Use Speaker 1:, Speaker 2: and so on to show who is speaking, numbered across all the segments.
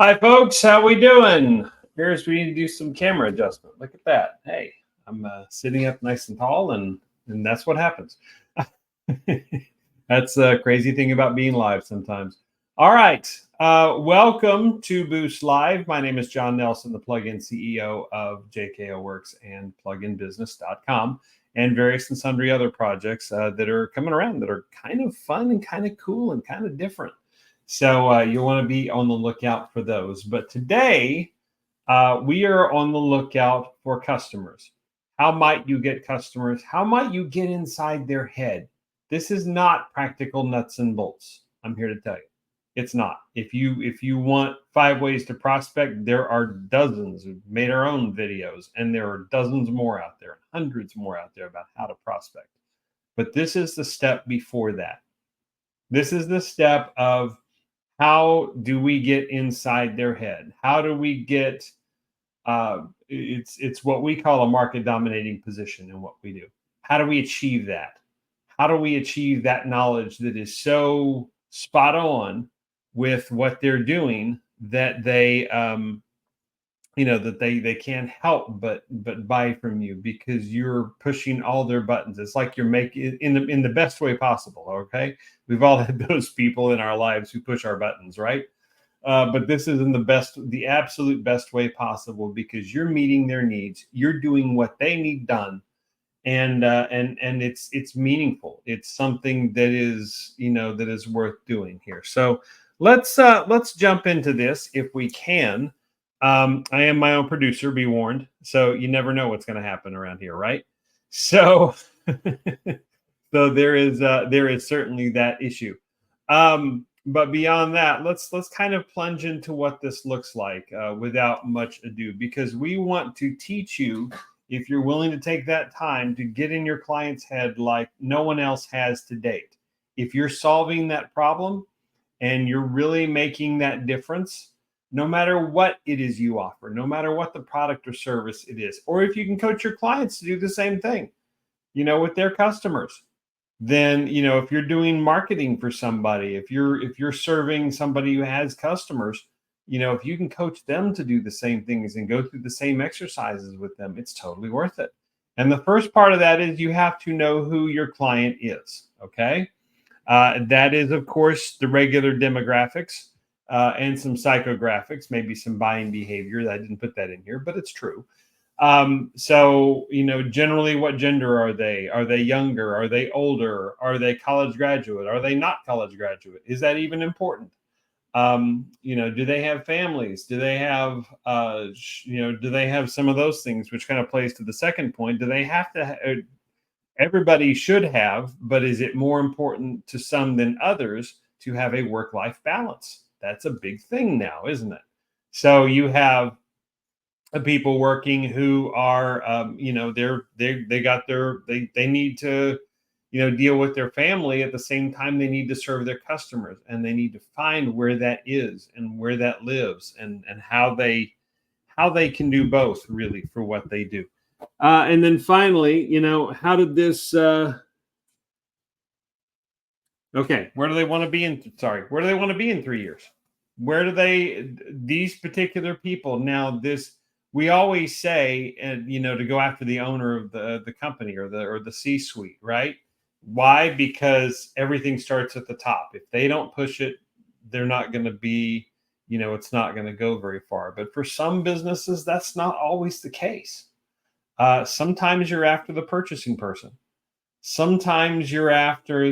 Speaker 1: Hi, folks. How we doing? Here's we need to do some camera adjustment. Look at that. Hey, I'm sitting up nice and tall, and that's what happens. That's a crazy thing about being live sometimes. All right. Welcome to Boost Live. My name is John Nelson, the plugin CEO of JKO Works and pluginbusiness.com and various and sundry other projects that are coming around that are kind of fun and kind of cool and kind of different. So you'll want to be on the lookout for those. But today, we are on the lookout for customers. How might you get customers? How might you get inside their head? This is not practical nuts and bolts. I'm here to tell you, it's not. If you want 5 ways to prospect, there are dozens. We've made our own videos, and there are dozens more out there, hundreds more out there about how to prospect. But this is the step before that. This is the step of how do we get inside their head? How do we get it's what we call a market dominating position in what we do. How do we achieve that? How do we achieve that knowledge that is so spot on with what they're doing that they that they can't help but buy from you because you're pushing all their buttons. It's like you're making in the best way possible. Okay, we've all had those people in our lives who push our buttons, right? But this is in the absolute best way possible because you're meeting their needs. You're doing what they need done, and it's meaningful. It's something that is that is worth doing here. So let's jump into this if we can. I am my own producer, be warned. So you never know what's going to happen around here, right? So, so there is certainly that issue. But beyond that, let's kind of plunge into what this looks like without much ado, because we want to teach you, if you're willing to take that time, to get in your client's head like no one else has to date. If you're solving that problem and you're really making that difference, no matter what it is you offer, no matter what the product or service it is, or if you can coach your clients to do the same thing, with their customers, then, if you're doing marketing for somebody, if you're serving somebody who has customers, if you can coach them to do the same things and go through the same exercises with them, it's totally worth it. And the first part of that is you have to know who your client is. Okay. That is, of course, the regular demographics. And some psychographics, maybe some buying behavior. I didn't put that in here, but it's true. So, generally, what gender are they? Are they younger? Are they older? Are they college graduate? Are they not college graduate? Is that even important? Do they have families? Do they have, do they have some of those things, which kind of plays to the second point? Do they have to, everybody should have, but is it more important to some than others to have a work-life balance? That's a big thing now, isn't it? So you have people working who are, they need to, deal with their family at the same time they need to serve their customers, and they need to find where that is and where that lives, and how they can do both really for what they do. And then finally, how did this? Okay, where do they want to be in? Sorry, where do they want to be in 3 years? Where do these particular people now? We always say, and to go after the owner of the company or the C-suite, right? Why? Because everything starts at the top. If they don't push it, they're not going to be, it's not going to go very far. But for some businesses, that's not always the case. Sometimes you're after the purchasing person. Sometimes you're after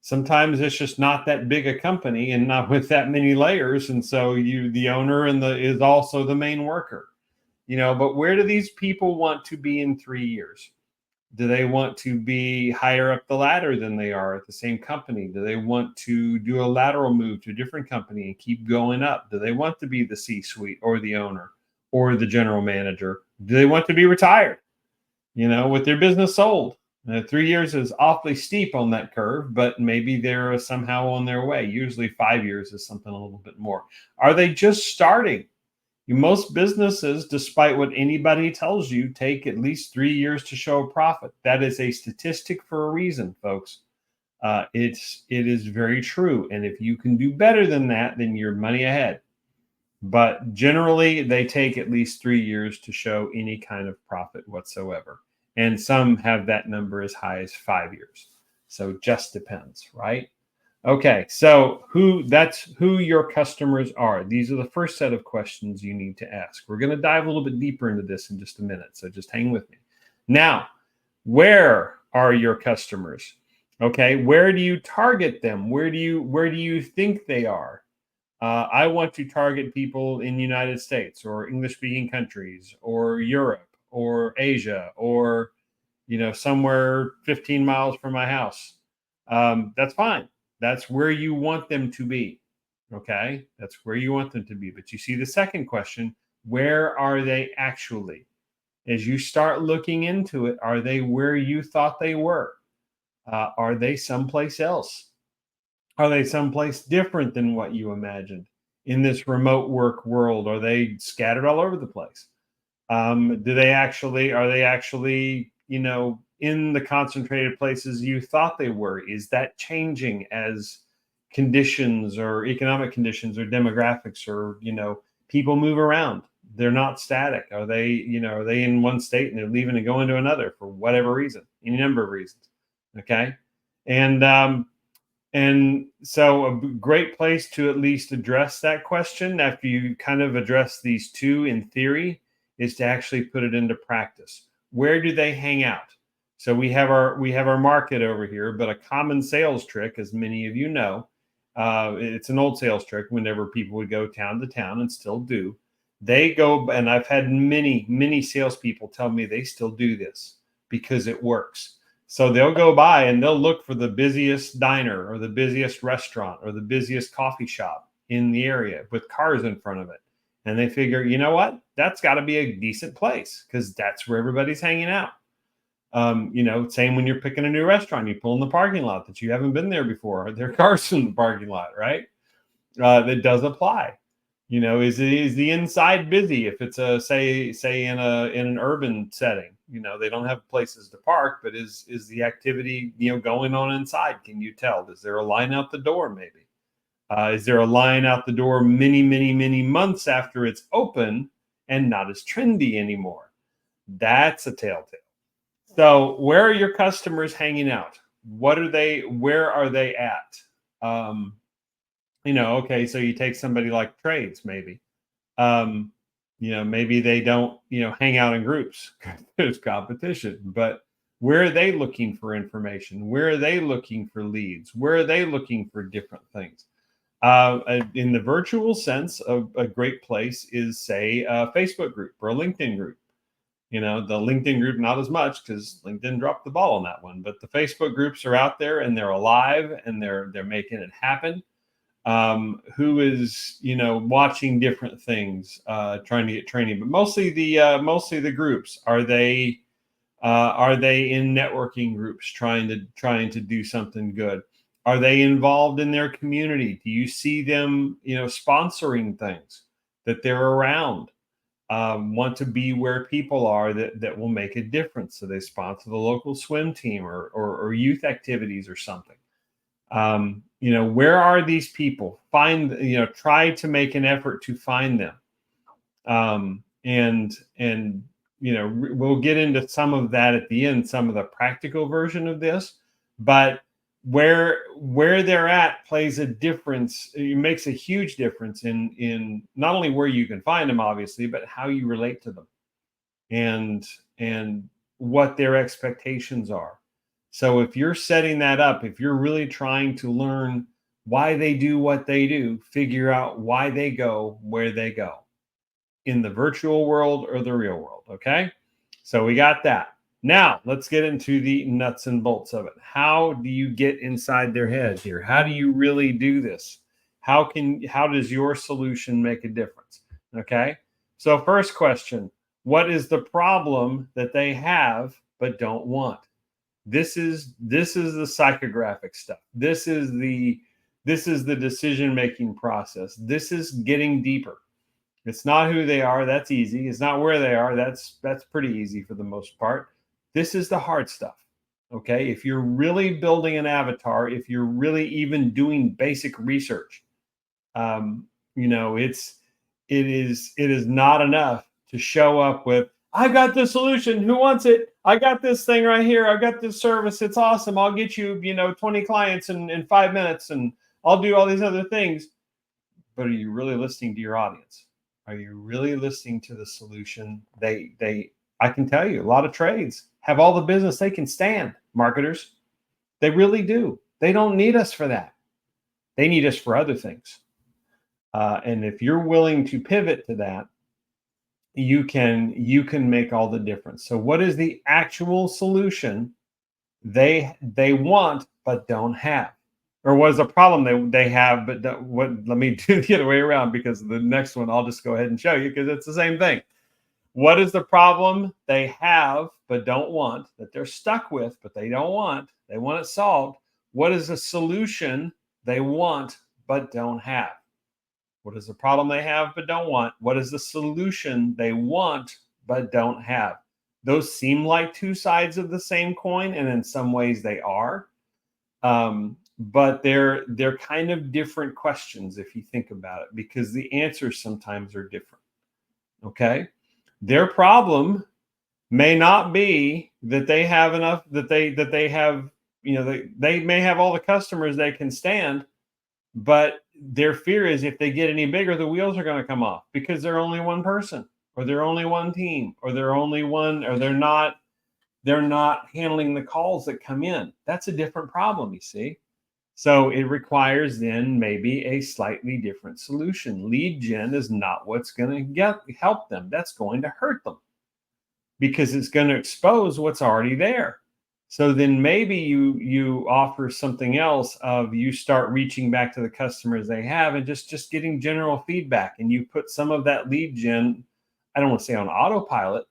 Speaker 1: sometimes it's just not that big a company and not with that many layers. And so the owner is also the main worker, but where do these people want to be in 3 years? Do they want to be higher up the ladder than they are at the same company? Do they want to do a lateral move to a different company and keep going up? Do they want to be the C-suite or the owner or the general manager? Do they want to be retired, with their business sold? 3 years is awfully steep on that curve, but maybe they're somehow on their way. Usually 5 years is something a little bit more. Are they just starting? Most businesses, despite what anybody tells you, take at least 3 years to show a profit. That is a statistic for a reason, folks. It is very true. And if you can do better than that, then you're money ahead. but generally they take at least 3 years to show any kind of profit whatsoever. And some have that number as high as 5 years. So just depends, right? Okay, so that's who your customers are. These are the first set of questions you need to ask. We're going to dive a little bit deeper into this in just a minute, so just hang with me. Now, where are your customers? Okay, where do you target them? Where do you think they are? I want to target people in the United States or English-speaking countries or Europe or Asia or somewhere 15 miles from my house. That's fine. That's where you want them to be. Okay, that's where you want them to be. But you see the second question: where are they actually? As you start looking into it, are they where you thought they were? Are they someplace else? Are they someplace different than what you imagined in this remote work world? Are they scattered all over the place? Are they actually, in the concentrated places you thought they were? Is that changing as conditions or economic conditions or demographics or, people move around? They're not static. Are they in one state and they're leaving and going to another for whatever reason, any number of reasons? Okay. And, and so a great place to at least address that question after you kind of address these two in theory is to actually put it into practice. Where do they hang out? So we have our market over here, but a common sales trick, as many of you know, it's an old sales trick. Whenever people would go town to town and still do, they go, and I've had many salespeople tell me they still do this because it works. So they'll go by and they'll look for the busiest diner or the busiest restaurant or the busiest coffee shop in the area with cars in front of it. And they figure, you know what? That's got to be a decent place because that's where everybody's hanging out. Same when you're picking a new restaurant, you pull in the parking lot that you haven't been there before. Or there are cars in the parking lot, right? That does apply. Is the inside busy? If it's a say in an urban setting, they don't have places to park, but is the activity going on inside? Can you tell? Is there a line out the door? Maybe is there a line out the door many months after it's open and not as trendy anymore? That's a telltale. So where are your customers hanging out? Where are they at? Okay, so you take somebody like trades, maybe. Maybe they don't, hang out in groups. There's competition, but where are they looking for information? Where are they looking for leads? Where are they looking for different things? In the virtual sense, a great place is, say, a Facebook group or a LinkedIn group. The LinkedIn group, not as much because LinkedIn dropped the ball on that one, but the Facebook groups are out there and they're alive and they're making it happen. Who is watching different things, trying to get training, but mostly the groups. Are they in networking groups trying to do something good? Are they involved in their community? Do you see them sponsoring things that they're around? Want to be where people are that will make a difference, so they sponsor the local swim team or youth activities or something. Where are these people? Try to make an effort to find them. We'll get into some of that at the end, some of the practical version of this, but where they're at plays a difference. It makes a huge difference in not only where you can find them, obviously, but how you relate to them and what their expectations are. So if you're setting that up, if you're really trying to learn why they do what they do, figure out why they go where they go in the virtual world or the real world. Okay. So we got that. Now let's get into the nuts and bolts of it. How do you get inside their heads here? How do you really do this? How does your solution make a difference? Okay. So first question, what is the problem that they have but don't want? This is the psychographic stuff. This is the decision-making process. This is getting deeper. It's not who they are. That's easy. It's not where they are. That's pretty easy for the most part. This is the hard stuff. Okay. If you're really building an avatar, if you're really even doing basic research, it is not enough to show up with, I got the solution. Who wants it? I got this thing right here. I got this service. It's awesome. I'll get you, 20 clients in 5 minutes, and I'll do all these other things. But are you really listening to your audience? Are you really listening to the solution? I can tell you, a lot of trades have all the business they can stand, marketers. They really do. They don't need us for that. They need us for other things. And if you're willing to pivot to that, you can make all the difference. So what is the actual solution they want but don't have? Or what is the problem they have but don't, let me do the other way around, because the next one I'll just go ahead and show you, because it's the same thing. What is the problem they have but don't want, that they're stuck with but they don't want? They want it solved. What is the solution they want but don't have? What is the problem they have but don't want? What is the solution they want but don't have? Those seem like two sides of the same coin, and in some ways they are. But they're kind of different questions if you think about it, because the answers sometimes are different. Okay? Their problem may not be that they have enough, that they have, they may have all the customers they can stand, but their fear is if they get any bigger, the wheels are going to come off, because they're only one person, or they're only one team, or they're only one, or they're not handling the calls that come in. That's a different problem, you see. So it requires then maybe a slightly different solution. Lead gen is not what's going to help them. That's going to hurt them, because it's going to expose what's already there. So then maybe you offer something else of, you start reaching back to the customers they have and just getting general feedback, and you put some of that lead gen, I don't want to say on autopilot,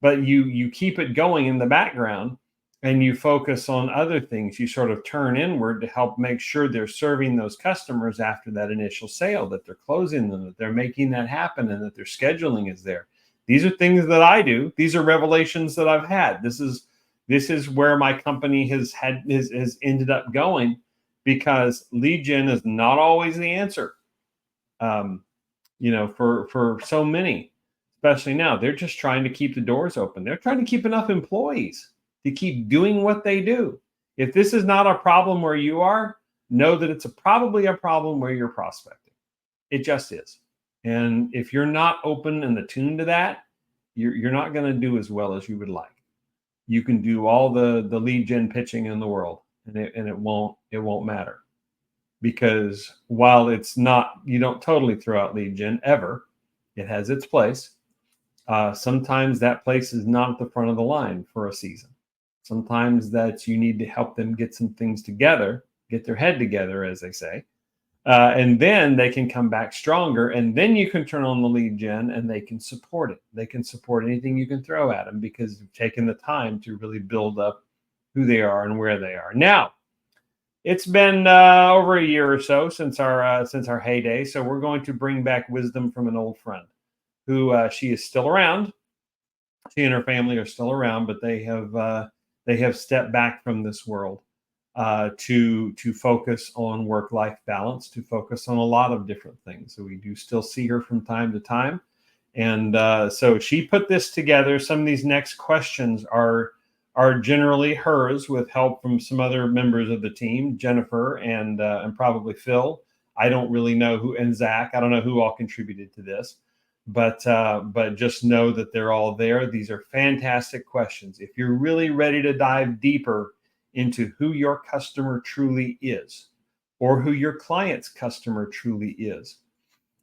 Speaker 1: but you keep it going in the background, and you focus on other things. You sort of turn inward to help make sure they're serving those customers after that initial sale, that they're closing them, that they're making that happen, and that their scheduling is there. These are things that I do. These are revelations that I've had. This is where my company has ended up going, because lead gen is not always the answer. For so many, especially now, they're just trying to keep the doors open. They're trying to keep enough employees to keep doing what they do. If this is not a problem where you are, know that it's probably a problem where you're prospecting. It just is. And if you're not open and attuned to that, you're not going to do as well as you would like. You can do all the lead gen pitching in the world, and it won't matter, because while it's not, you don't totally throw out lead gen ever. It has its place. Sometimes that place is not at the front of the line for a season. Sometimes that you need to help them get some things together, get their head together, as they say. And then they can come back stronger, and then you can turn on the lead gen, and they can support it. They can support anything you can throw at them, because you've taken the time to really build up who they are and where they are. Now, it's been over a year or so since our heyday, so we're going to bring back wisdom from an old friend, who she is still around. She and her family are still around, but they have stepped back from this world. To focus on work-life balance, to focus on a lot of different things. So we do still see her from time to time. And so she put this together. Some of these next questions are generally hers, with help from some other members of the team, Jennifer and probably Phil. I don't really know who, and Zach. I don't know who all contributed to this, but just know that they're all there. These are fantastic questions. If you're really ready to dive deeper into who your customer truly is, or who your client's customer truly is,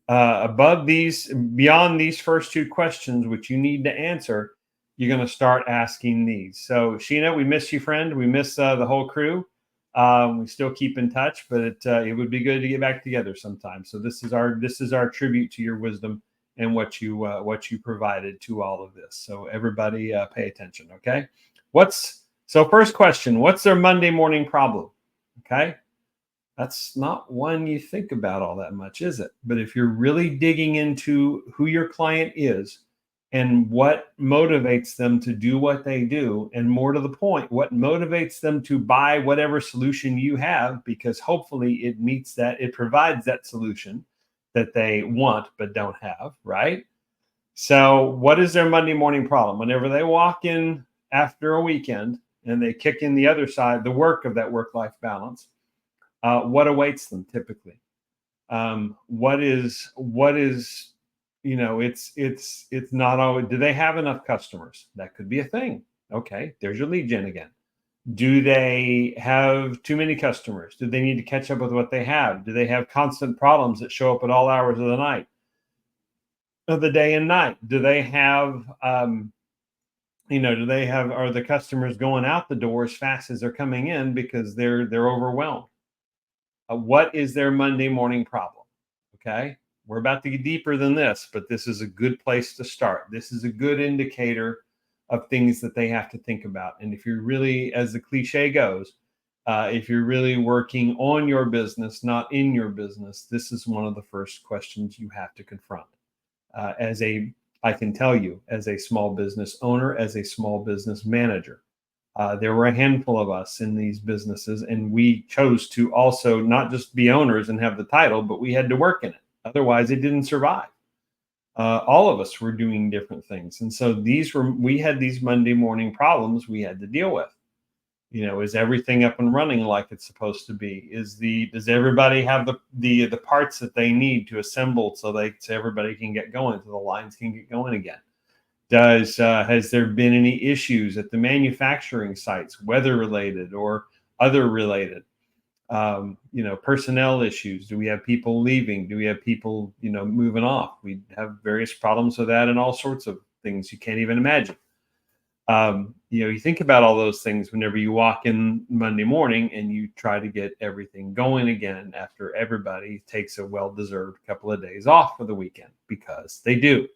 Speaker 1: beyond these first two questions, which you need to answer, you're going to start asking these. So, Sheena, we miss you, friend. We miss the whole crew. We still keep in touch, but it would be good to get back together sometime. So this is our tribute to your wisdom and what you provided to all of this. So everybody, pay attention. Okay. So first question, what's their Monday morning problem? Okay. That's not one you think about all that much, is it? But if you're really digging into who your client is and what motivates them to do what they do, and more to the point, what motivates them to buy whatever solution you have, because hopefully it provides that solution, that they want but don't have, right? So, what is their Monday morning problem? Whenever they walk in after a weekend and they kick in the other side, the work of that work-life balance, what awaits them typically? What is it's not always. Do they have enough customers? That could be a thing. Okay, there's your lead gen again. Do they have too many customers? Do they need to catch up with what they have? Do they have constant problems that show up at all hours of the night, of the day and night? Do they have are the customers going out the door as fast as they're coming in because they're overwhelmed? What is their Monday morning problem? Okay, we're about to get deeper than this, but this is a good place to start. This is a good indicator of things that they have to think about. And if you're really, as the cliche goes, if you're really working on your business, not in your business, this is one of the first questions you have to confront. I can tell you, as a small business owner, as a small business manager, there were a handful of us in these businesses, and we chose to also not just be owners and have the title, but we had to work in it. Otherwise, it didn't survive. All of us were doing different things, and so we had these Monday morning problems we had to deal with. Is everything up and running like it's supposed to be? Does everybody have the parts that they need to assemble so everybody can get going, so the lines can get going again? Has there been any issues at the manufacturing sites, weather related or other related? Personnel issues. Do we have people leaving? Do we have people, moving off? We have various problems with that and all sorts of things you can't even imagine. You think about all those things whenever you walk in Monday morning and you try to get everything going again after everybody takes a well-deserved couple of days off for the weekend, because they do.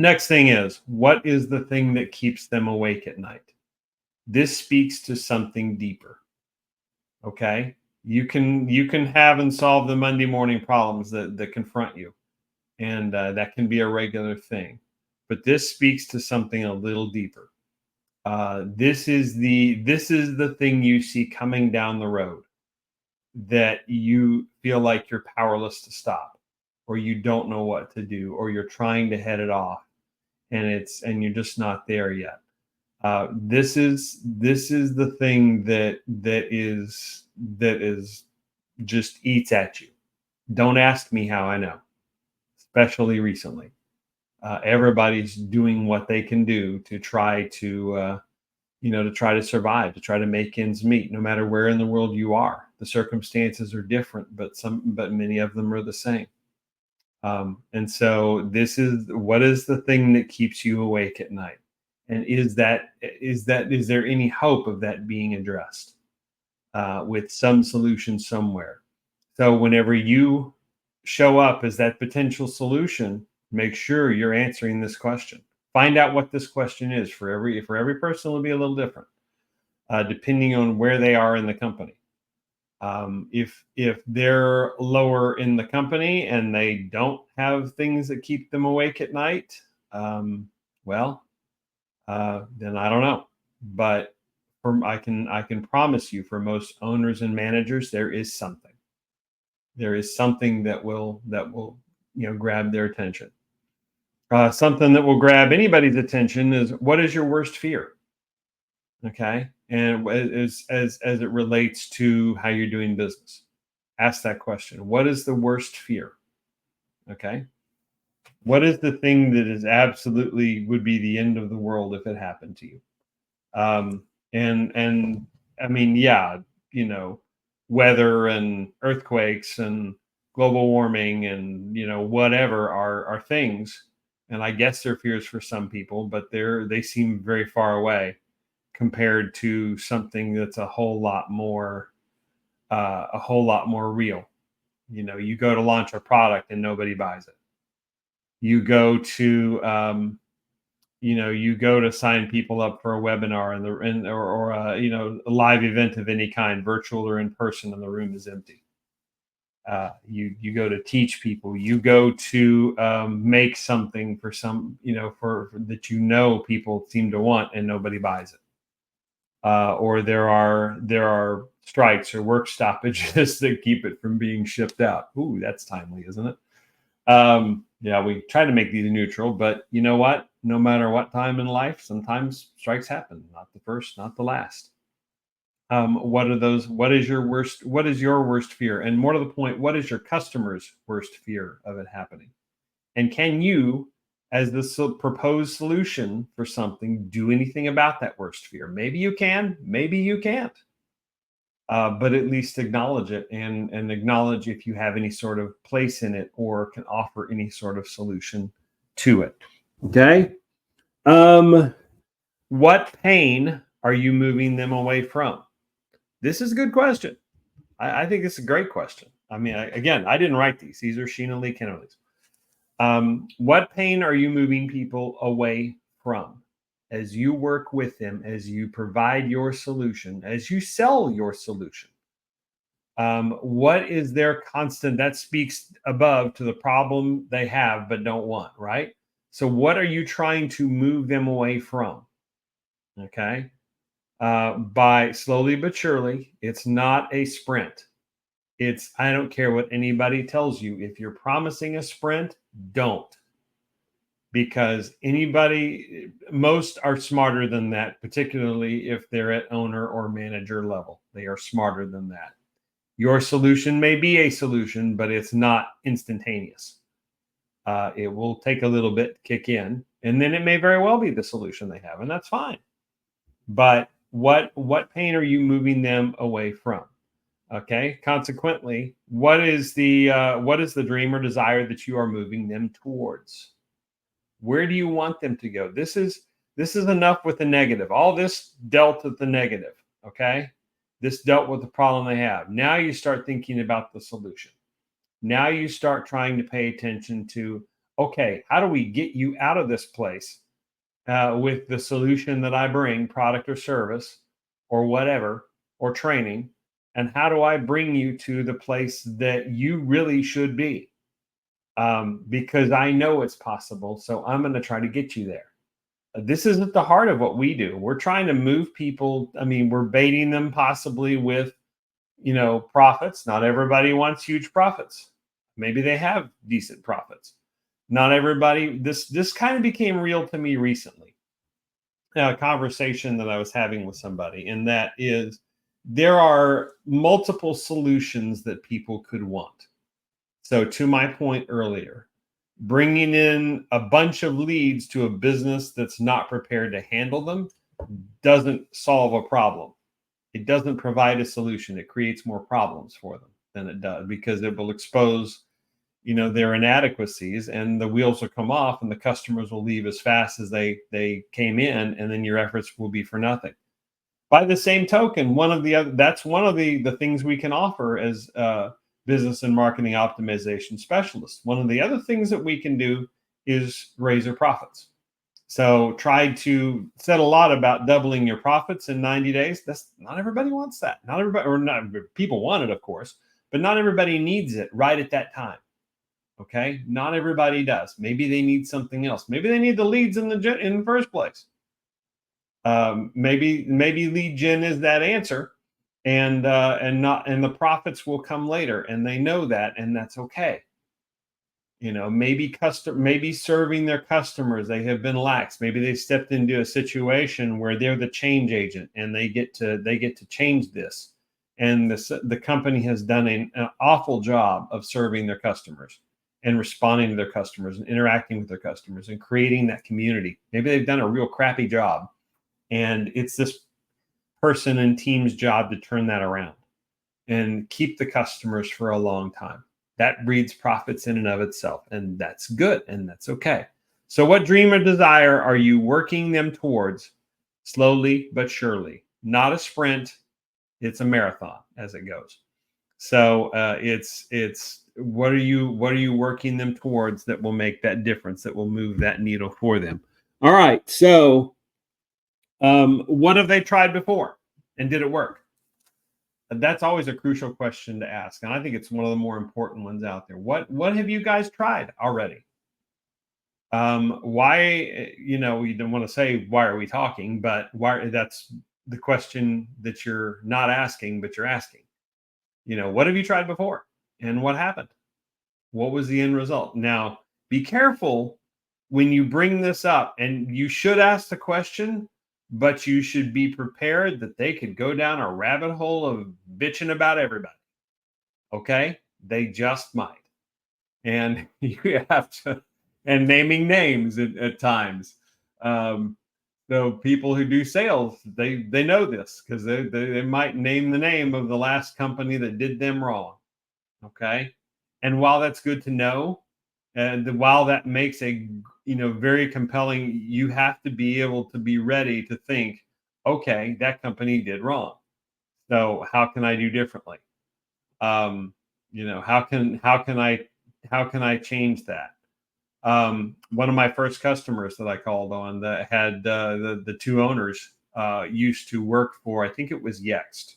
Speaker 1: Next thing is, what is the thing that keeps them awake at night? This speaks to something deeper. Okay, you can have and solve the Monday morning problems that confront you, and that can be a regular thing. But this speaks to something a little deeper. This is the thing you see coming down the road that you feel like you're powerless to stop, or you don't know what to do, or you're trying to head it off, and you're just not there yet. This is the thing that is just eats at you. Don't ask me how I know, especially recently. Everybody's doing what they can do to try to survive, to try to make ends meet, no matter where in the world you are. The circumstances are different, but many of them are the same. And so what is the thing that keeps you awake at night? And is there any hope of that being addressed with some solution somewhere? So whenever you show up as that potential solution, make sure you're answering this question. Find out what this question is. For every person, it'll be a little different, depending on where they are in the company. If they're lower in the company and they don't have things that keep them awake at night, then I don't know. But I can promise you, for most owners and managers, there is something. There is something that will grab their attention. Something that will grab anybody's attention is, what is your worst fear? Okay, and as it relates to how you're doing business, ask that question. What is the worst fear? Okay, what is the thing that is absolutely would be the end of the world if it happened to you? And I mean, yeah, weather and earthquakes and global warming and whatever are things, and I guess they're fears for some people, but they seem very far away compared to something that's a whole lot more real. You go to launch a product and nobody buys it. You go to you go to sign people up for a webinar or a live event of any kind, virtual or in person, and the room is empty. You go to teach people. You go to make something for some for that people seem to want, and nobody buys it. Or there are strikes or work stoppages that keep it from being shipped out. Ooh, that's timely, isn't it? Yeah, we try to make these neutral, but you know what? No matter what time in life, sometimes strikes happen. Not the first, not the last. What are those? What is your worst? What is your worst fear? And more to the point, what is your customer's worst fear of it happening? And can you, as the proposed solution for something, do anything about that worst fear? Maybe you can, maybe you can't. But at least acknowledge it and acknowledge if you have any sort of place in it or can offer any sort of solution to it. Okay. What pain are you moving them away from? This is a good question. I think it's a great question. I mean, again, I didn't write these. These are Sheena Lee Kennerly's. What pain are you moving people away from as you work with them, as you provide your solution, as you sell your solution? What is their constant that speaks above to the problem they have but don't want, right? So what are you trying to move them away from? Okay. By slowly but surely. It's not a sprint. It's, I don't care what anybody tells you. If you're promising a sprint, don't. Because most are smarter than that, particularly if they're at owner or manager level. They are smarter than that. Your solution may be a solution, but it's not instantaneous. It will take a little bit to kick in, and then it may very well be the solution they have, and that's fine. But what pain are you moving them away from? Okay. Consequently, what is the dream or desire that you are moving them towards? Where do you want them to go? This is enough with the negative. All this dealt with the negative. Okay. This dealt with the problem they have. Now you start thinking about the solution. Now you start trying to pay attention to, okay, how do we get you out of this place with the solution that I bring, product or service or whatever, or training? And how do I bring you to the place that you really should be? Because I know it's possible. So I'm going to try to get you there. This is at the heart of what we do. We're trying to move people. I mean, we're baiting them possibly with, profits. Not everybody wants huge profits. Maybe they have decent profits. Not everybody. This kind of became real to me recently. A conversation that I was having with somebody, and that is, there are multiple solutions that people could want. So to my point earlier, bringing in a bunch of leads to a business that's not prepared to handle them doesn't solve a problem. It doesn't provide a solution. It creates more problems for them than it does, because it will expose, their inadequacies, and the wheels will come off and the customers will leave as fast as they came in, and then your efforts will be for nothing. By the same token, that's one of the things we can offer as business and marketing optimization specialists. One of the other things that we can do is raise your profits. So try to said a lot about doubling your profits in 90 days. That's not everybody wants that. Not everybody, or not people want it, of course, but not everybody needs it right at that time. Okay, not everybody does. Maybe they need something else. Maybe they need the leads in the first place. Maybe lead gen is that answer, and the profits will come later, and they know that, and that's okay. Maybe serving their customers, they have been lax. Maybe they stepped into a situation where they're the change agent, and they get to change this, and the company has done an awful job of serving their customers and responding to their customers and interacting with their customers and creating that community. Maybe they've done a real crappy job, and it's this person and team's job to turn that around and keep the customers for a long time. That breeds profits in and of itself, and that's good, and that's okay. So what dream or desire are you working them towards slowly but surely? Not a sprint. It's a marathon as it goes. So it's what are you working them towards that will make that difference, that will move that needle for them? All right. So what have they tried before, and did it work? That's always a crucial question to ask, and I think it's one of the more important ones out there. What have you guys tried already? Why, you don't want to say why are we talking, but why, that's the question that you're not asking, but you're asking. What have you tried before? And what happened? What was the end result? Now, be careful when you bring this up, and you should ask the question, but you should be prepared that they could go down a rabbit hole of bitching about everybody. Okay? They just might. And you have to, and naming names at times. So people who do sales, they know this because they might name the name of the last company that did them wrong. Okay. And while that's good to know, and while that makes a very compelling, you have to be able to be ready to think, okay, that company did wrong. So how can I do differently? How can I change that? One of my first customers that I called on that had the two owners used to work for, I think it was Yext.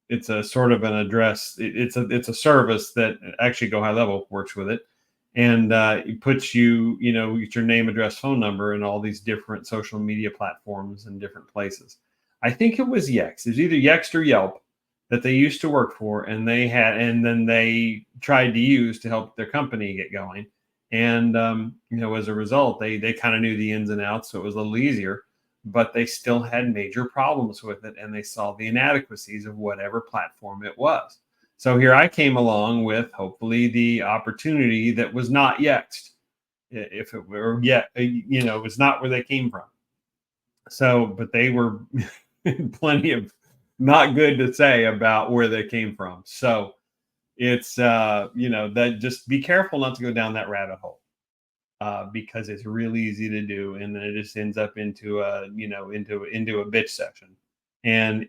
Speaker 1: It's a sort of an address. It's a service that actually Go High Level works with it, and it puts get your name, address, phone number, and all these different social media platforms and different places. I think it was Yext. It was either Yext or Yelp that they used to work for, and then they tried to use to help their company get going. And as a result, they kind of knew the ins and outs, so it was a little easier. But they still had major problems with it, and they saw the inadequacies of whatever platform it was. So here I came along with hopefully the opportunity that was not Yext. If it were yet, it was not where they came from. So, but they were plenty of not good to say about where they came from. So it's, that just be careful not to go down that rabbit hole. Because it's really easy to do, and then it just ends up into a bitch session, and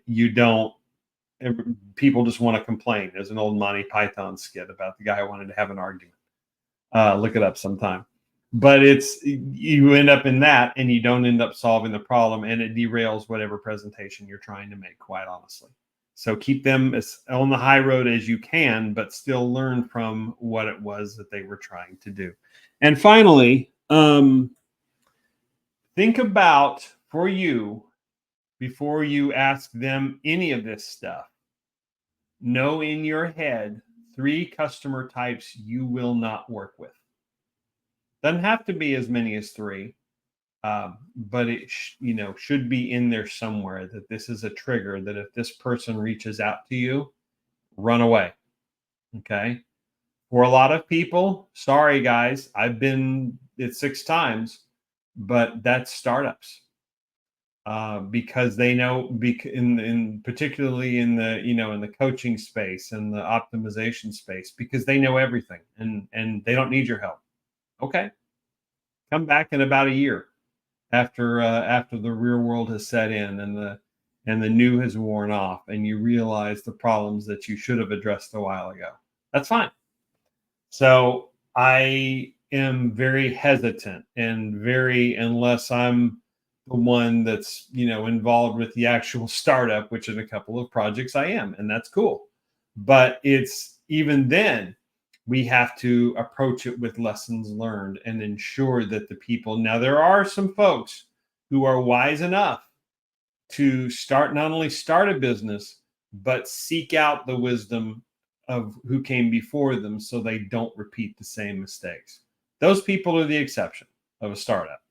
Speaker 1: people just want to complain. There's an old Monty Python skit about the guy who wanted to have an argument. Look it up sometime. But you end up in that, and you don't end up solving the problem, and it derails whatever presentation you're trying to make, quite honestly. So keep them as on the high road as you can, but still learn from what it was that they were trying to do. And finally, think about, for you, before you ask them any of this stuff, know in your head 3 customer types you will not work with. Doesn't have to be as many as 3, but it should be in there somewhere that this is a trigger, that if this person reaches out to you, run away. Okay. For a lot of people, sorry guys, I've been it 6 times, but that's startups. Because they know, in particularly in the in the coaching space and the optimization space, because they know everything, and they don't need your help. Okay, come back in about a year after the real world has set in and the new has worn off, and you realize the problems that you should have addressed a while ago. That's fine. So I am very hesitant unless I'm the one that's involved with the actual startup, which in a couple of projects I am, and that's cool. But it's even then we have to approach it with lessons learned and ensure that the people. Now there are some folks who are wise enough to not only start a business, but seek out the wisdom of who came before them so they don't repeat the same mistakes. Those people are the exception of a startup,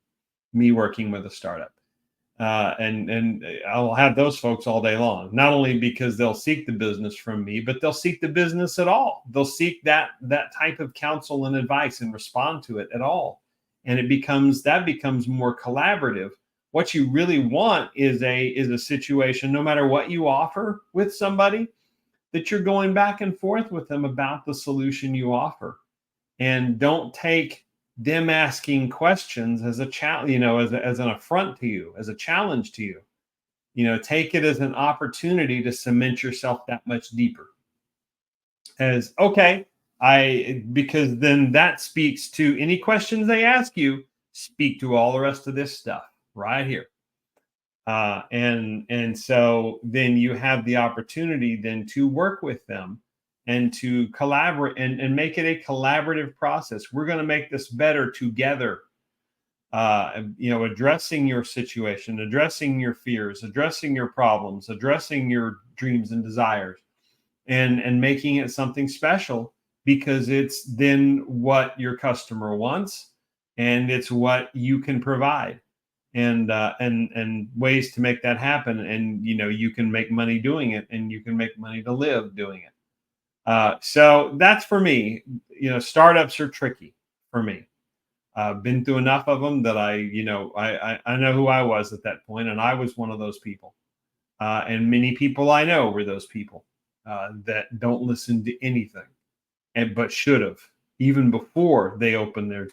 Speaker 1: me working with a startup. And I'll have those folks all day long, not only because they'll seek the business from me, but they'll seek the business at all. They'll seek that type of counsel and advice and respond to it at all. And that becomes more collaborative. What you really want is a situation, no matter what you offer with somebody, that you're going back and forth with them about the solution you offer. And don't take them asking questions as a challenge, as an affront to you, as a challenge to you. Take it as an opportunity to cement yourself that much deeper. As okay, because then that speaks to any questions they ask you, speak to all the rest of this stuff right here. And so then you have the opportunity then to work with them and to collaborate and make it a collaborative process. We're going to make this better together. addressing your situation, addressing your fears, addressing your problems, addressing your dreams and desires, and making it something special, because it's then what your customer wants and it's what you can provide, and ways to make that happen. And you can make money doing it, and you can make money to live doing it. So that's for me. Startups are tricky for me. I've been through enough of them that I know who I was at that point, and I was one of those people. And many people I know were those people that don't listen to anything, but should have, even before they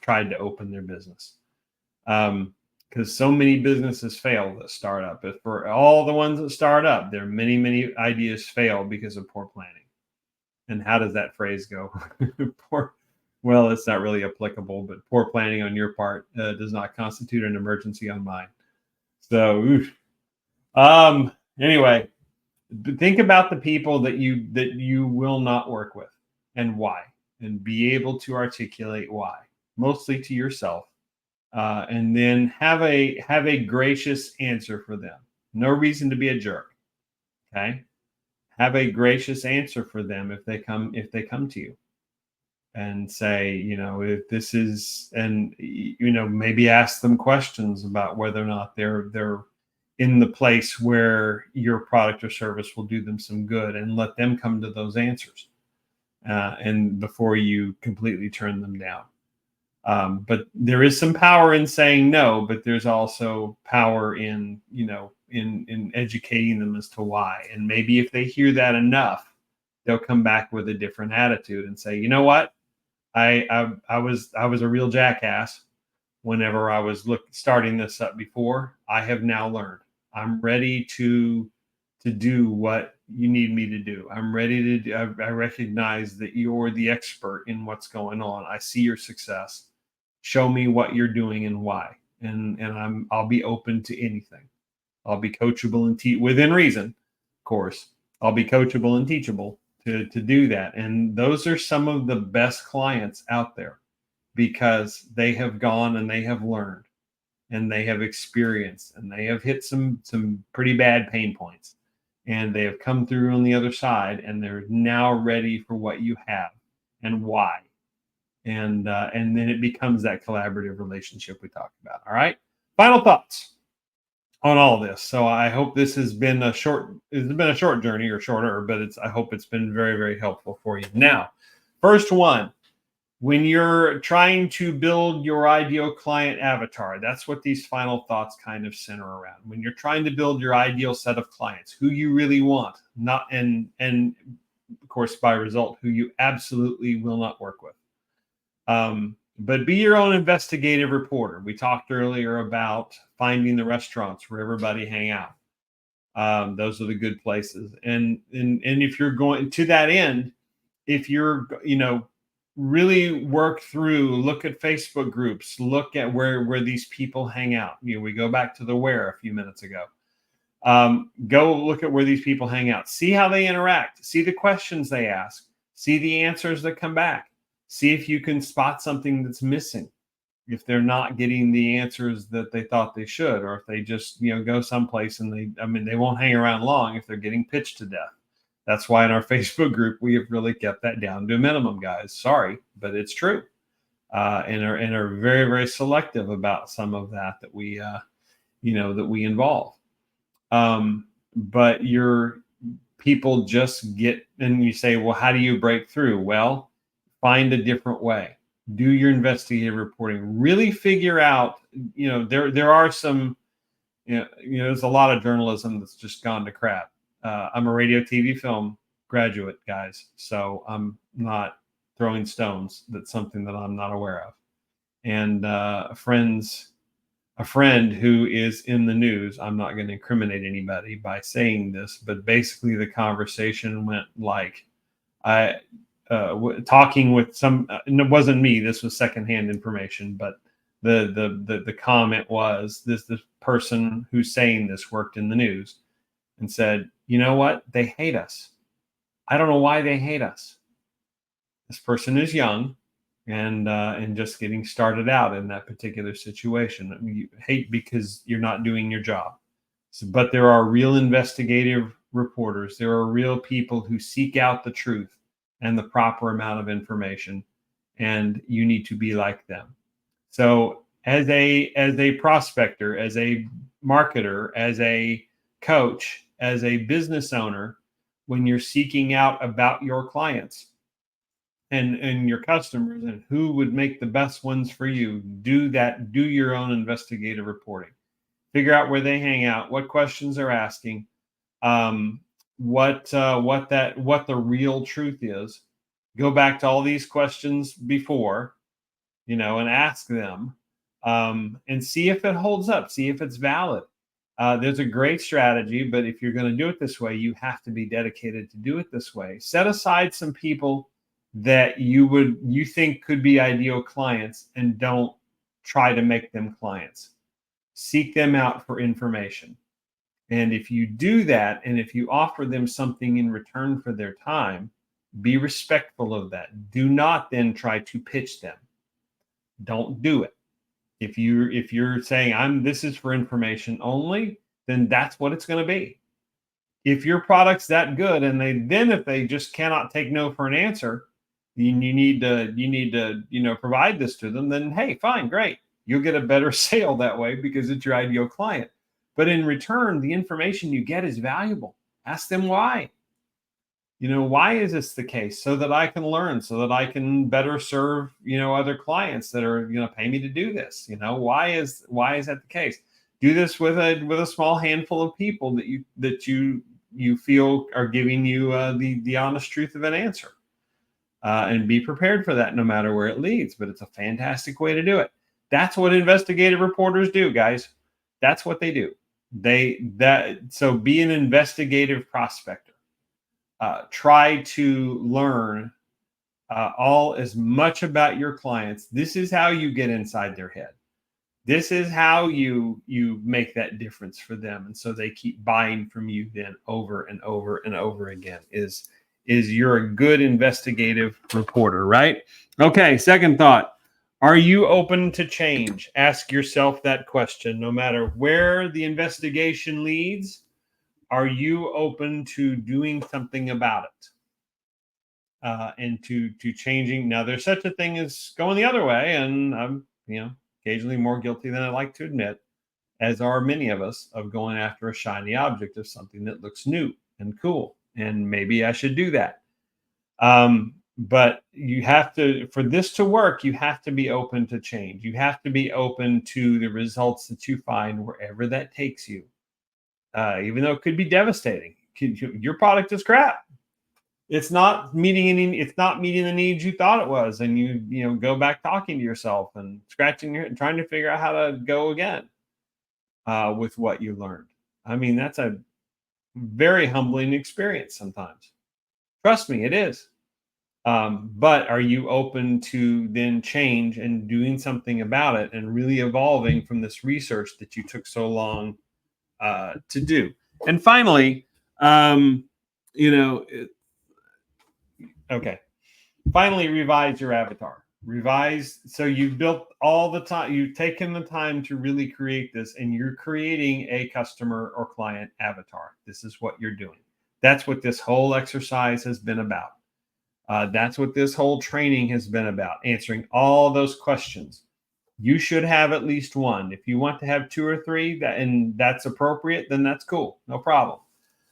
Speaker 1: tried to open their business. Because so many businesses fail that start up. But for all the ones that start up, there are many, many ideas fail because of poor planning. And how does that phrase go? Well, it's not really applicable, but poor planning on your part does not constitute an emergency on mine. So, anyway, think about the people that you will not work with and why, and be able to articulate why, mostly to yourself, and then have a gracious answer for them. No reason to be a jerk. Okay, have a gracious answer for them if they come to you, and say, if this is, and maybe ask them questions about whether or not they're in the place where your product or service will do them some good, and let them come to those answers, and before you completely turn them down. But there is some power in saying no, but there's also power in in educating them as to why. And maybe if they hear that enough, they'll come back with a different attitude and say, you know what, I was a real jackass whenever I was starting this up before. I have now learned. I'm ready to do what you need me to do. I'm ready to do. I recognize that you're the expert in what's going on. I see your success. Show me what you're doing and why. And I'll be open to anything. I'll be coachable and within reason, of course. I'll be coachable and teachable to do that. And those are some of the best clients out there, because they have gone and they have learned and they have experienced and they have hit some pretty bad pain points, and they have come through on the other side, and they're now ready for what you have and why. And then it becomes that collaborative relationship we talked about. All right. Final thoughts on all this. So I hope this has been a short journey, or shorter, but I hope it's been very, very helpful for you. Now, first one, when you're trying to build your ideal client avatar, that's what these final thoughts kind of center around. When you're trying to build your ideal set of clients, who you really want, not, and of course, by result, who you absolutely will not work with. But be your own investigative reporter. We talked earlier about finding the restaurants where everybody hang out. Those are the good places. And if you're going to that end, if you're, really work through, look at Facebook groups, look at where these people hang out. We go back to the where a few minutes ago. Go look at where these people hang out. See how they interact. See the questions they ask. See the answers that come back. See if you can spot something that's missing, if they're not getting the answers that they thought they should, or if they just go someplace and they won't hang around long if they're getting pitched to death. That's why in our Facebook group we have really kept that down to a minimum, guys. Sorry, but it's true, and are very, very selective about some of that we that we involve. But your people just get, and you say, well, how do you break through? Well, find a different way. Do your investigative reporting. Really figure out, there are some, there's a lot of journalism that's just gone to crap. I'm a radio, TV, film graduate, guys, so I'm not throwing stones. That's something that I'm not aware of. And a friend who is in the news, I'm not going to incriminate anybody by saying this, but basically the conversation went like, talking with some, and it wasn't me, this was secondhand information, but the comment was, this person who's saying this worked in the news and said, you know what, they hate us. I don't know why they hate us. This person is young. and just getting started out in that particular situation. You hate because you're not doing your job. So, but there are real investigative reporters. There are real people who seek out the truth and the proper amount of information, and you need to be like them. So as a prospector, as a marketer, as a coach, as a business owner, when you're seeking out about your clients and your customers and who would make the best ones for you, do that. Do your own investigative reporting. Figure out where they hang out, what questions they're asking, um, what the real truth is. Go back to all these questions before, and ask them, and see if it holds up, see if it's valid. There's a great strategy, but if you're going to do it this way, you have to be dedicated to do it this way. Set aside some people that you think could be ideal clients, and don't try to make them clients. Seek them out for information. And if you do that, and if you offer them something in return for their time, be respectful of that. Do not then try to pitch them. Don't do it. If you're saying this is for information only, then that's what it's going to be. If your product's that good, and if they just cannot take no for an answer, you need to provide this to them, then hey, fine, great. You'll get a better sale that way because it's your ideal client. But in return, the information you get is valuable. Ask them why. Why is this the case? So that I can learn, so that I can better serve, other clients that are, pay me to do this. Why is that the case? Do this with a small handful of people that you feel are giving you the honest truth of an answer, and be prepared for that no matter where it leads. But it's a fantastic way to do it. That's what investigative reporters do, guys. That's what they do. So be an investigative prospector. Try to learn as much about your clients. This is how you get inside their head. This is how you make that difference for them, and so they keep buying from you then over and over and over again. Is you're a good investigative reporter, right? Okay, second thought. Are you open to change? Ask yourself that question. No matter where the investigation leads, are you open to doing something about it? And to changing? Now, there's such a thing as going the other way, and I'm occasionally more guilty than I like to admit, as are many of us, of going after a shiny object of something that looks new and cool, and maybe I should do that. But you have to, for this to work, you have to be open to change. You have to be open to the results that you find wherever that takes you. Even though it could be devastating. Your product is crap. It's not meeting the needs you thought it was, and you go back talking to yourself and scratching your head and trying to figure out how to go again with what you learned. I mean, that's a very humbling experience sometimes. Trust me, it is. But are you open to then change and doing something about it, and really evolving from this research that you took so long to do? And finally, finally, revise your avatar. So you've built all the time, you've taken the time to really create this, and you're creating a customer or client avatar. This is what you're doing. That's what this whole exercise has been about. That's what this whole training has been about, answering all those questions. You should have at least one. If you want to have two or three, and that's appropriate, then that's cool, no problem.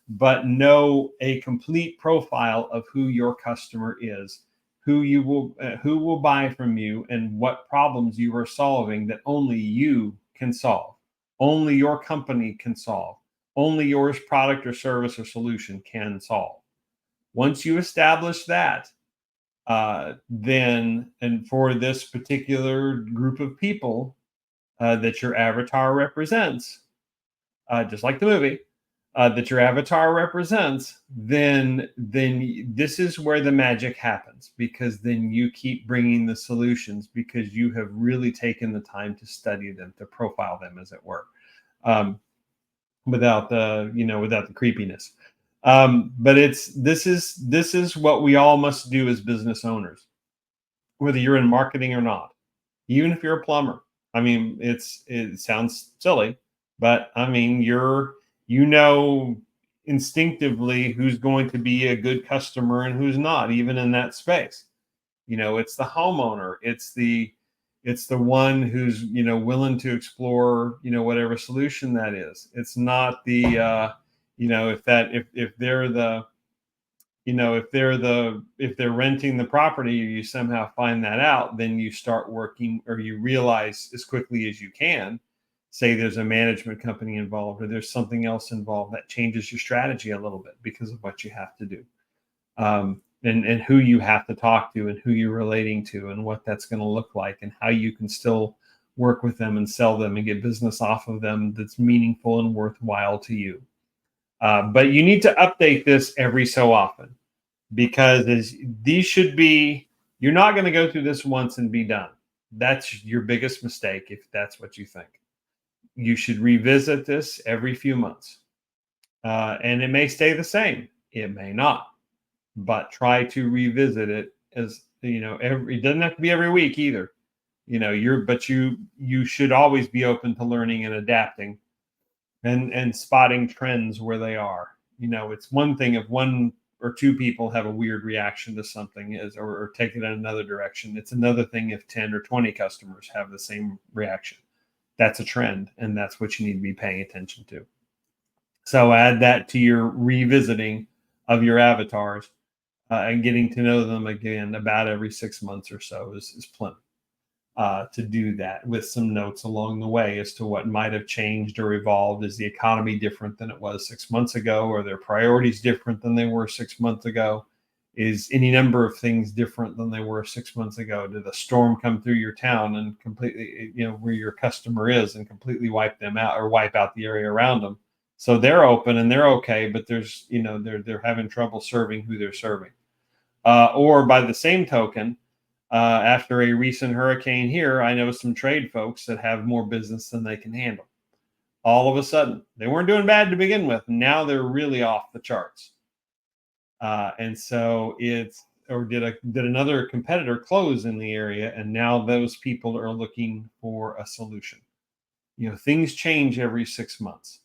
Speaker 1: But know a complete profile of who your customer is, who will buy from you, and what problems you are solving that only you can solve, only your company can solve, only your product or service or solution can solve. Once you establish that, then, and for this particular group of people that your avatar represents, just like the movie, that your avatar represents, then this is where the magic happens, because then you keep bringing the solutions, because you have really taken the time to study them, to profile them, as it were, without the creepiness. But this is what we all must do as business owners. whether you're in marketing or not, even if you're a plumber. I mean, it sounds silly, but I mean, you know instinctively who's going to be a good customer and who's not, even in that space. It's the homeowner, it's the one who's willing to explore whatever solution that is. It's not the if they're the if they're renting the property, you somehow find that out, then you start working, or you realize as quickly as you can, say there's a management company involved or there's something else involved, that changes your strategy a little bit because of what you have to do, and who you have to talk to and who you're relating to and what that's going to look like and how you can still work with them and sell them and get business off of them that's meaningful and worthwhile to you. But you need to update this every so often, because these should be, you're not going to go through this once and be done. That's your biggest mistake if that's what you think. You should revisit this every few months. And it may stay the same. It may not. But try to revisit it, as it doesn't have to be every week either. You should always be open to learning and adapting and spotting trends where they are. It's one thing if one or two people have a weird reaction to something or take it in another direction. It's another thing if 10 or 20 customers have the same reaction. That's a trend, and that's what you need to be paying attention to. So add that to your revisiting of your avatars, and getting to know them again about every 6 months or so is plenty. To do that with some notes along the way as to what might have changed or evolved. Is the economy different than it was 6 months ago? Are their priorities different than they were 6 months ago? Is any number of things different than they were 6 months ago? Did a storm come through your town and completely, where your customer is, and completely wipe them out or wipe out the area around them? So they're open and they're okay, but there's, they're having trouble serving who they're serving. Or by the same token, after a recent hurricane here, I know some trade folks that have more business than they can handle. All of a sudden, they weren't doing bad to begin with. Now they're really off the charts. And so did another competitor close in the area, and now those people are looking for a solution. Things change every 6 months.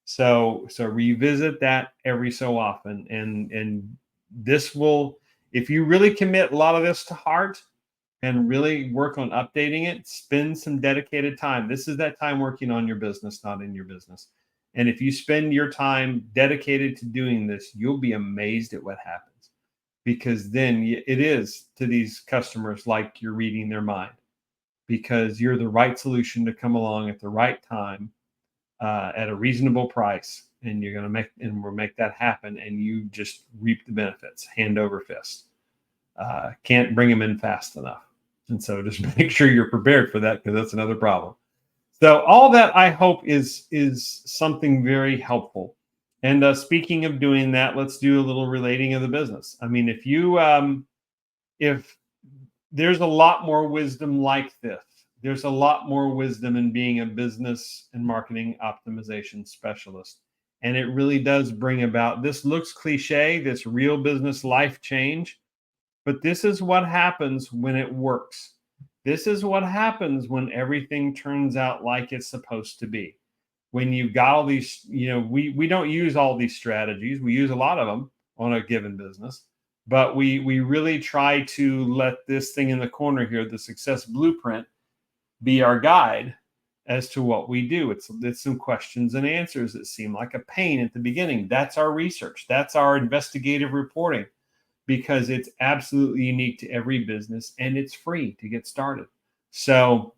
Speaker 1: So revisit that every so often, and this will, if you really commit a lot of this to heart and really work on updating it, spend some dedicated time. This is that time working on your business, not in your business. And if you spend your time dedicated to doing this, you'll be amazed at what happens, because then it is to these customers like you're reading their mind, because you're the right solution to come along at the right time, at a reasonable price, and you're going to make that happen, and you just reap the benefits hand over fist. Can't bring them in fast enough. And so just make sure you're prepared for that, because that's another problem. So all that, I hope, is something very helpful. And speaking of doing that, let's do a little relating of the business. I mean, if there's a lot more wisdom like this, there's a lot more wisdom in being a business and marketing optimization specialist. And it really does bring about, this looks cliche, this real business life change, but this is what happens when it works. This is what happens when everything turns out like it's supposed to be. When you've got all these, we don't use all these strategies. We use a lot of them on a given business, but we really try to let this thing in the corner here, the success blueprint, be our guide as to what we do. It's some questions and answers that seem like a pain at the beginning. That's our research. That's our investigative reporting, because it's absolutely unique to every business and it's free to get started. So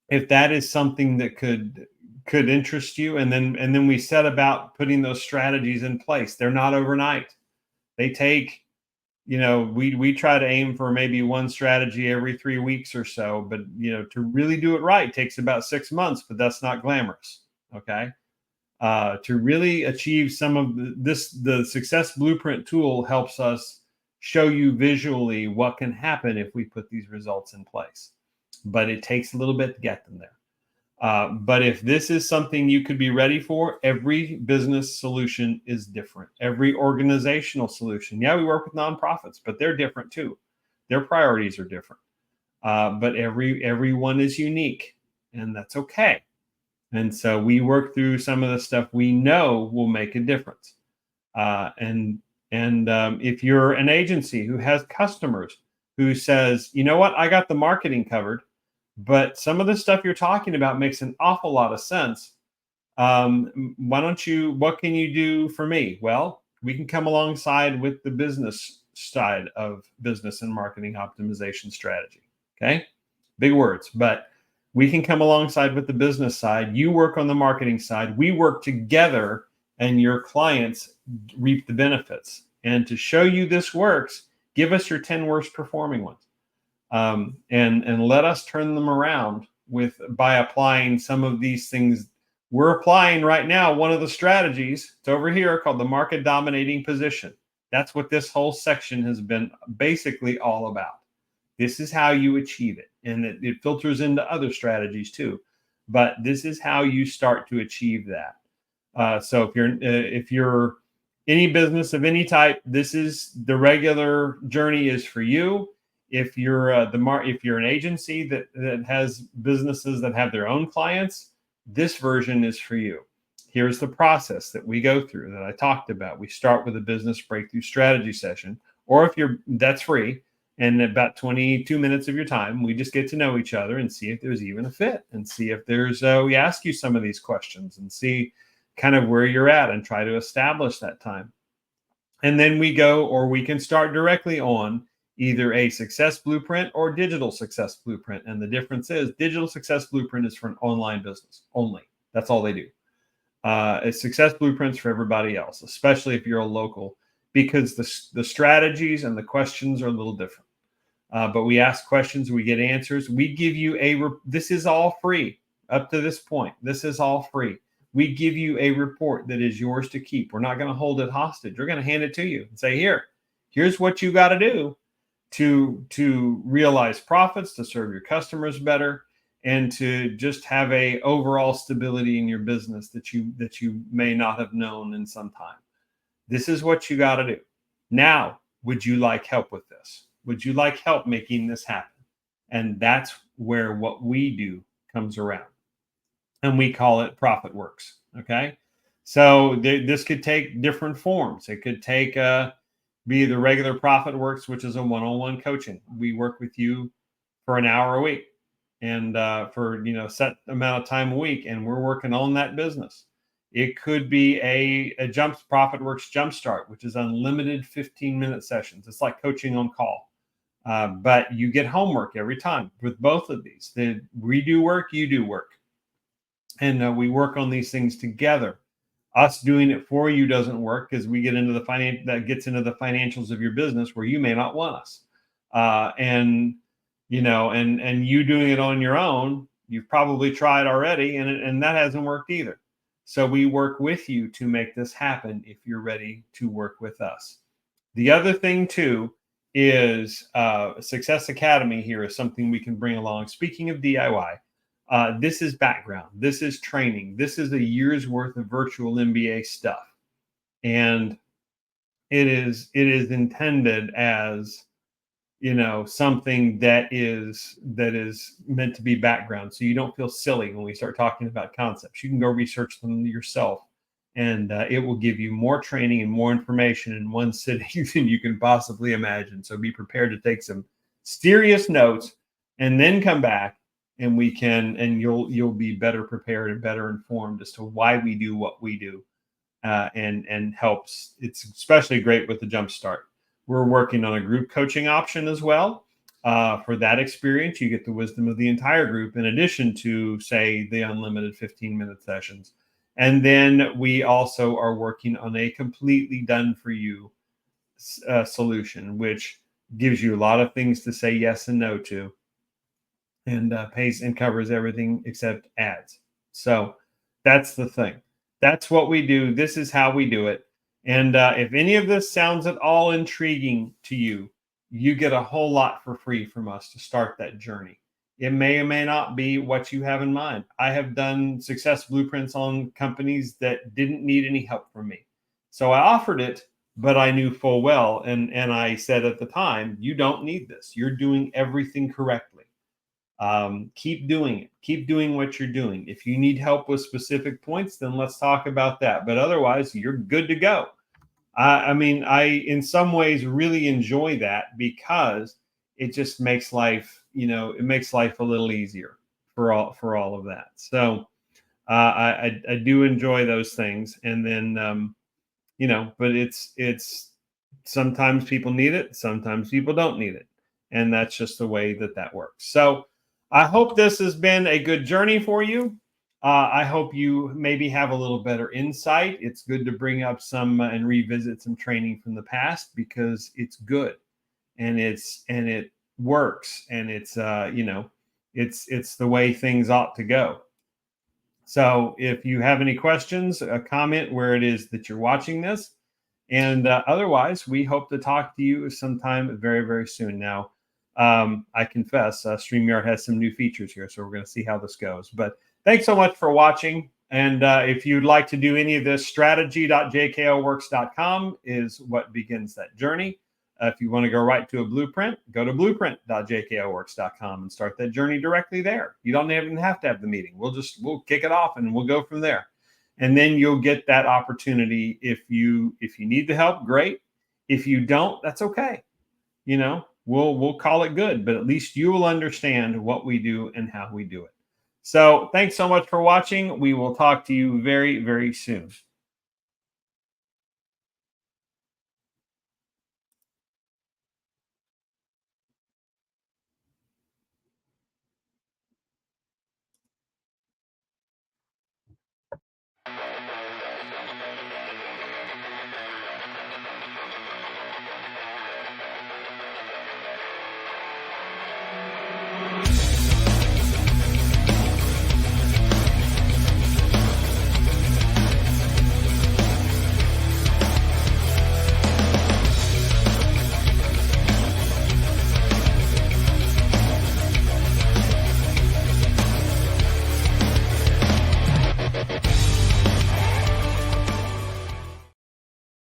Speaker 1: if that is something that could interest you, and then we set about putting those strategies in place. They're not overnight. They take, we try to aim for maybe one strategy every 3 weeks or so, but to really do it right takes about 6 months, but that's not glamorous. Okay. To really achieve some of the Success Blueprint tool helps us show you visually what can happen if we put these results in place, but it takes a little bit to get them there. But if this is something you could be ready for, every business solution is different. Every organizational solution. Yeah, we work with nonprofits, but they're different too. Their priorities are different. but everyone is unique, and that's okay. And so we work through some of the stuff we know will make a difference. And if you're an agency who has customers who says, you know what, I got the marketing covered, but some of the stuff you're talking about makes an awful lot of sense. What can you do for me? Well, we can come alongside with the business side of business and marketing optimization strategy. Okay. Big words, but we can come alongside with the business side. You work on the marketing side. We work together, and your clients reap the benefits. And to show you this works, give us your 10 worst performing ones, and let us turn them around by applying some of these things. We're applying right now one of the strategies. It's over here called the market dominating position. That's what this whole section has been basically all about. This is how you achieve it, and it filters into other strategies too. But this is how you start to achieve that. So if you're any business of any type, this is the regular journey is for you. If you're if you're an agency that has businesses that have their own clients, this version is for you. Here's the process that we go through that I talked about. We start with a business breakthrough strategy session, or that's free. And about 22 minutes of your time, we just get to know each other and see if there's even a fit, and see if we ask you some of these questions and see kind of where you're at and try to establish that time. And then we can start directly on either a success blueprint or digital success blueprint. And the difference is digital success blueprint is for an online business only. That's all they do. A success blueprints for everybody else, especially if you're a local, because the strategies and the questions are a little different. But we ask questions, we get answers. We give you this is all free up to this point. This is all free. We give you a report that is yours to keep. We're not going to hold it hostage. We're going to hand it to you and say, here's what you got to do to realize profits, to serve your customers better, and to just have a overall stability in your business that you may not have known in some time. This is what you got to do. Now, would you like help with this? Would you like help making this happen? And that's where what we do comes around. And we call it ProfitWorks. Okay. So this could take different forms. It could take be the regular ProfitWorks, which is a one-on-one coaching. We work with you for an hour a week, and for set amount of time a week, and we're working on that business. It could be a ProfitWorks Jumpstart, which is unlimited 15-minute sessions. It's like coaching on call, but you get homework every time with both of these. We do work, you do work, and we work on these things together. Us doing it for you doesn't work, because we get into that gets into the financials of your business where you may not want us, and you doing it on your own. You've probably tried already, and that hasn't worked either. So we work with you to make this happen if you're ready to work with us. The other thing too is Success Academy here is something we can bring along. Speaking of DIY, this is background. This is training. This is a year's worth of virtual MBA stuff. And it is intended as, something that is meant to be background. So you don't feel silly when we start talking about concepts. You can go research them yourself, and it will give you more training and more information in one sitting than you can possibly imagine. So be prepared to take some serious notes and then come back, and you'll be better prepared and better informed as to why we do what we do, and helps. It's especially great with the Jumpstart. We're working on a group coaching option as well. For that experience, you get the wisdom of the entire group, in addition to, say, the unlimited 15-minute sessions. And then we also are working on a completely done for you solution, which gives you a lot of things to say yes and no to, and pays and covers everything except ads. So that's the thing. That's what we do. This is how we do it. And if any of this sounds at all intriguing to you, you get a whole lot for free from us to start that journey. It may or may not be what you have in mind. I have done success blueprints on companies that didn't need any help from me. So I offered it, but I knew full well, and I said at the time, you don't need this. You're doing everything correctly. Keep doing it. Keep doing what you're doing. If you need help with specific points, then let's talk about that. But otherwise, you're good to go. I mean, I in some ways really enjoy that because it just makes life, it makes life a little easier for all of that. So I do enjoy those things, and then but it's sometimes people need it, sometimes people don't need it, and that's just the way that works. So I hope this has been a good journey for you. I hope you maybe have a little better insight. It's good to bring up some and revisit some training from the past because it's good, and it works, and it's the way things ought to go. So if you have any questions, comment where it is that you're watching this. And otherwise, we hope to talk to you sometime very, very soon. Now, I confess, StreamYard has some new features here, so we're going to see how this goes. But thanks so much for watching. And if you'd like to do any of this, strategy.jkoworks.com is what begins that journey. If you want to go right to a blueprint, go to blueprint.jkoworks.com and start that journey directly there. You don't even have to have the meeting. We'll kick it off and we'll go from there. And then you'll get that opportunity. If you need the help, great. If you don't, that's okay. We'll call it good, but at least you will understand what we do and how we do it. So thanks so much for watching. We will talk to you very, very soon.